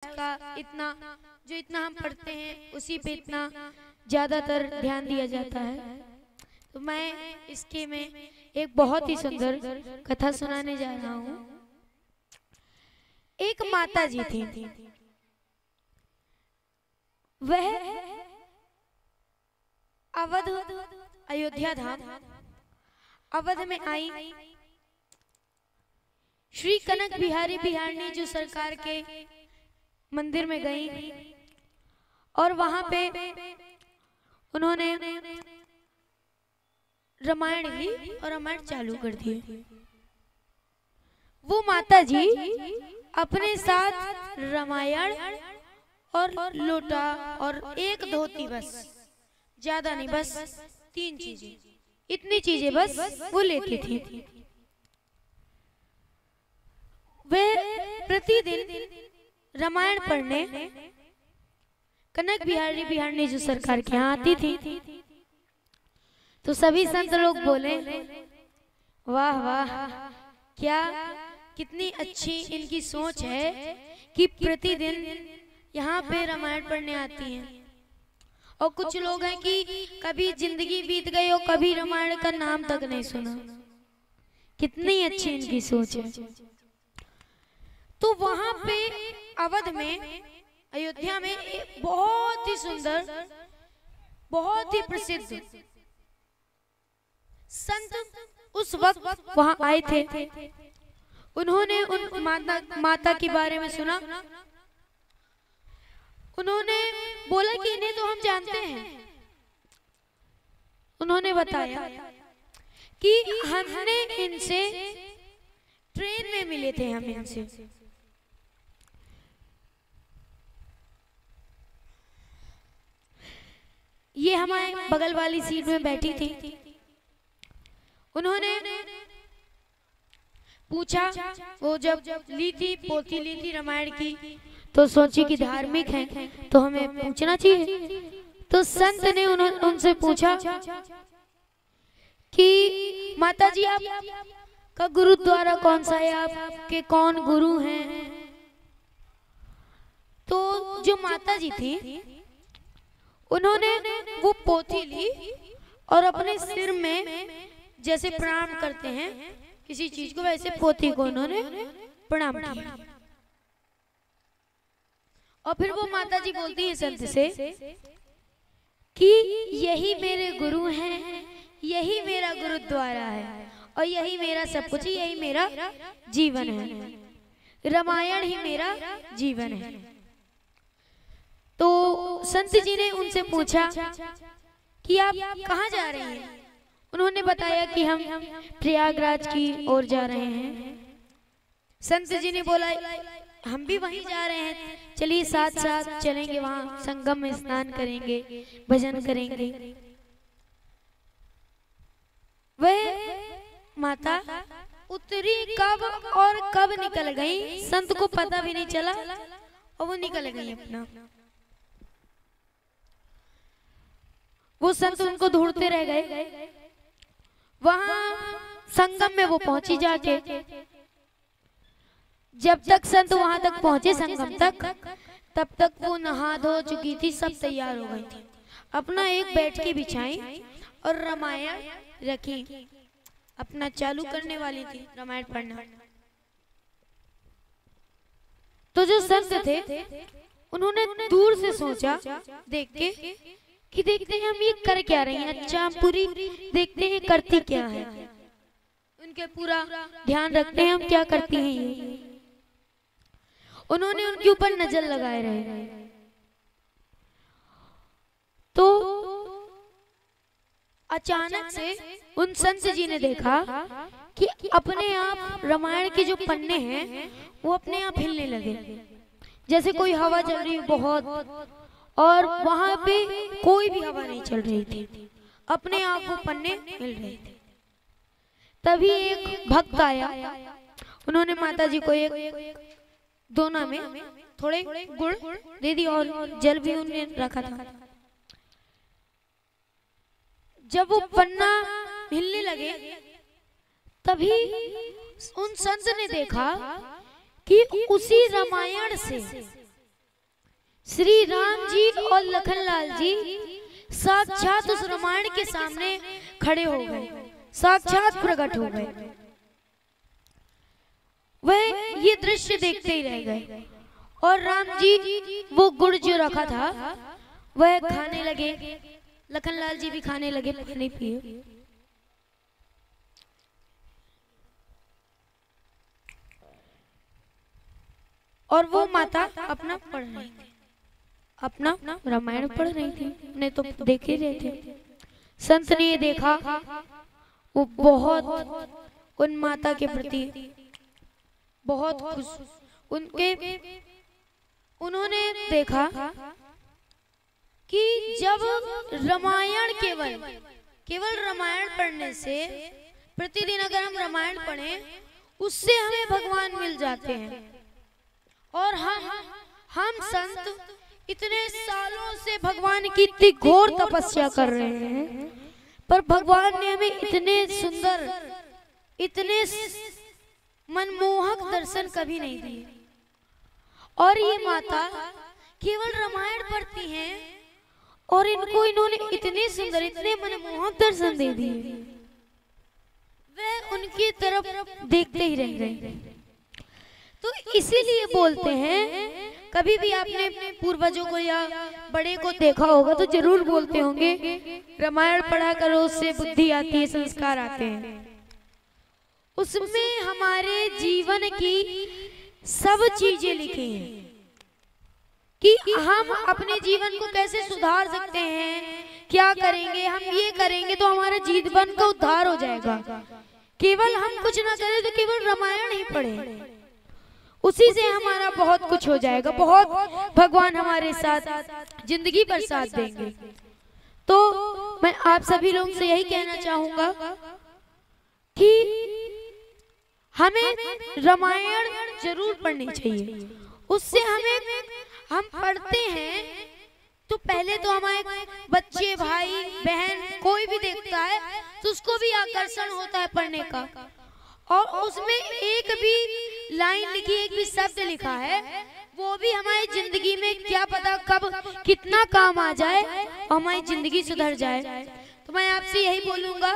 उसका इतना जो इतना हम पढ़ते हैं उसी पे इतना ज्यादातर ध्यान दिया जाता है। तो मैं इसके में एक बहुत ही सुंदर कथा सुनाने जा रहा हूँ। एक माता जी थी, वह अवध अयोध्या धाम अवध में आई। श्री कनक बिहारी बिहारनी जो सरकार के मंदिर में गई और वहां पे उन्होंने रामायण ली और रामायण चालू कर दिए। वो माता जी अपने साथ रामायण और लोटा और एक धोती, बस ज्यादा नहीं, बस 3 चीजें, इतनी चीजें बस वो लेती थी। वे प्रतिदिन रामायण पढ़ने कनक बिहारी बिहारनी जो सरकार के यहाँ आती थी। तो सभी संत लोग बोले, वाह वाह, क्या कितनी अच्छी इनकी सोच है कि प्रतिदिन यहाँ पे रामायण पढ़ने आती हैं। और कुछ लोग हैं कि कभी जिंदगी बीत गई और कभी रामायण का नाम तक नहीं सुना। कितनी अच्छी इनकी सोच है। तो वहां पे अवध में, अयोध्या में एक बहुत ही सुंदर, बहुत ही प्रसिद्ध संत उस वक्त वहां आए थे। उन्होंने उन माता के बारे में सुना। उन्होंने बोला कि इन्हें तो हम जानते हैं। उन्होंने बताया कि हमने इनसे ट्रेन में मिले थे, हम इनसे। ये हमारे बगल वाली सीट में बैठी थी। उन्होंने पूछा, वो जब ली थी, पोथी ली थी रामायण की, तो सोची कि धार्मिक है तो हमें पूछना चाहिए। तो संत ने उनसे पूछा कि माता जी आपका गुरुद्वारा कौन सा है, आपके कौन गुरु हैं? तो जो माता जी थी उन्होंने वो पोथी ली और अपने सिर में जैसे प्रणाम करते हैं किसी चीज को, वैसे पोथी को उन्होंने प्रणाम किया। और फिर वो माता जी बोलती है संत से कि यही मेरे गुरु हैं, यही मेरा गुरुद्वारा है और यही मेरा सब कुछ, यही मेरा जीवन है, रामायण ही मेरा जीवन है। तो संत जी ने उनसे पूछा कि आप कहाँ जा रहे हैं? उन्होंने बताया कि हम प्रयागराज की ओर जा रहे हैं। संत जी ने बोला, हम भी वहीं जा रहे हैं, चलिए साथ साथ चलेंगे, वहां संगम में स्नान करेंगे, भजन करेंगे। वह माता उतरी कब और कब निकल गई, संत को पता भी नहीं चला और वो निकल गई अपना। वो संत उनको ढूंढते रह गए। वहां संगम में वो पहुंची जाके। जब तक संत वहां तक पहुंचे संगम तक, तब तक वो नहा धो चुकी थी, सब तैयार हो गई थी। अपना एक बैठकी बिछाई और रामायण रखी, अपना चालू करने वाली थी रामायण पढ़ना। तो जो संत थे उन्होंने दूर से सोचा, देख के कि देखते हैं हम ये कर क्या रही हैं, अच्छा पूरी देखते हैं करती क्या है, उनके पूरा ध्यान रखते हैं हम क्या करती हैं ये। उन्होंने उनके ऊपर नजर लगाए रहे। तो अचानक से उन संत जी ने देखा कि अपने आप रामायण के जो पन्ने हैं वो अपने आप हिलने लगे, जैसे कोई हवा चल रही बहुत, और वहां पे कोई भी हवा नहीं चल रही थी, अपने आप वो पन्ने हिल रहे थे। तभी एक भक्त आया, उन्होंने माता जी को एक दोना में थोड़े गुड़ दे दी और जल भी उन्होंने रखा था। जब वो पन्ना हिलने लगे तभी उन संत ने देखा कि उसी रामायण से श्री राम जी और लखनलाल जी साक्षात उस रामायण के सामने खड़े हो गए, साक्षात प्रकट हो गए। वह ये दृश्य देखते ही रह गए और राम जी वो गुड़ जो रखा था वह खाने लगे, लखनलाल जी भी खाने लगे, पानी पिए। और वो माता अपना पढ़ रही थी, अपना रामायण पढ़ रही थी, उन्हें तो देख ही रहे थे। संत ने ये देखा, वो बहुत उन माता के प्रति बहुत खुश, उन्होंने देखा कि जब रामायण केवल रामायण पढ़ने से, प्रतिदिन अगर हम रामायण पढ़ें उससे हमें भगवान मिल जाते हैं। और हम संत इतने सालों से भगवान की इतनी घोर तपस्या कर रहे हैं, पर भगवान ने हमें इतने सुंदर, इतने मनमोहक दर्शन कभी नहीं दिए। और ये माता केवल रामायण पढ़ती हैं और इन्होंने इतने सुंदर, इतने मनमोहक दर्शन दे दिए, वे उनकी तरफ देखते ही रह गए। तो इसीलिए बोलते हैं, कभी भी आपने पूर्वजों को या बड़े को देखा होगा तो जरूर बोलते होंगे, रामायण पढ़ा करो, उससे बुद्धि आती है, संस्कार आते हैं। उसमें हमारे जीवन की सब चीजें लिखी हैं कि हम अपने जीवन को कैसे सुधार सकते हैं, क्या करेंगे, हम ये करेंगे तो हमारा जीवन का उद्धार हो जाएगा। केवल हम कुछ ना करें तो केवल रामायण ही पढ़े, उसी से हमारा बहुत कुछ हो जाएगा, बहुत भगवान हमारे साथ जिंदगी भर साथ देंगे। तो मैं आप सभी लोगों से यही कहना चाहूंगा कि हमें रामायण जरूर पढ़नी चाहिए। उससे हम पढ़ते हैं तो पहले तो हमारे बच्चे, भाई बहन कोई भी देखता है तो उसको भी आकर्षण होता है पढ़ने का। और उसमें एक भी लाइन लिखी, एक भी शब्द लिखा है, वो भी हमारी जिंदगी में क्या पता कब कितना काम आ जाए और हमारी जिंदगी सुधर जाए। तो मैं आपसे यही बोलूंगा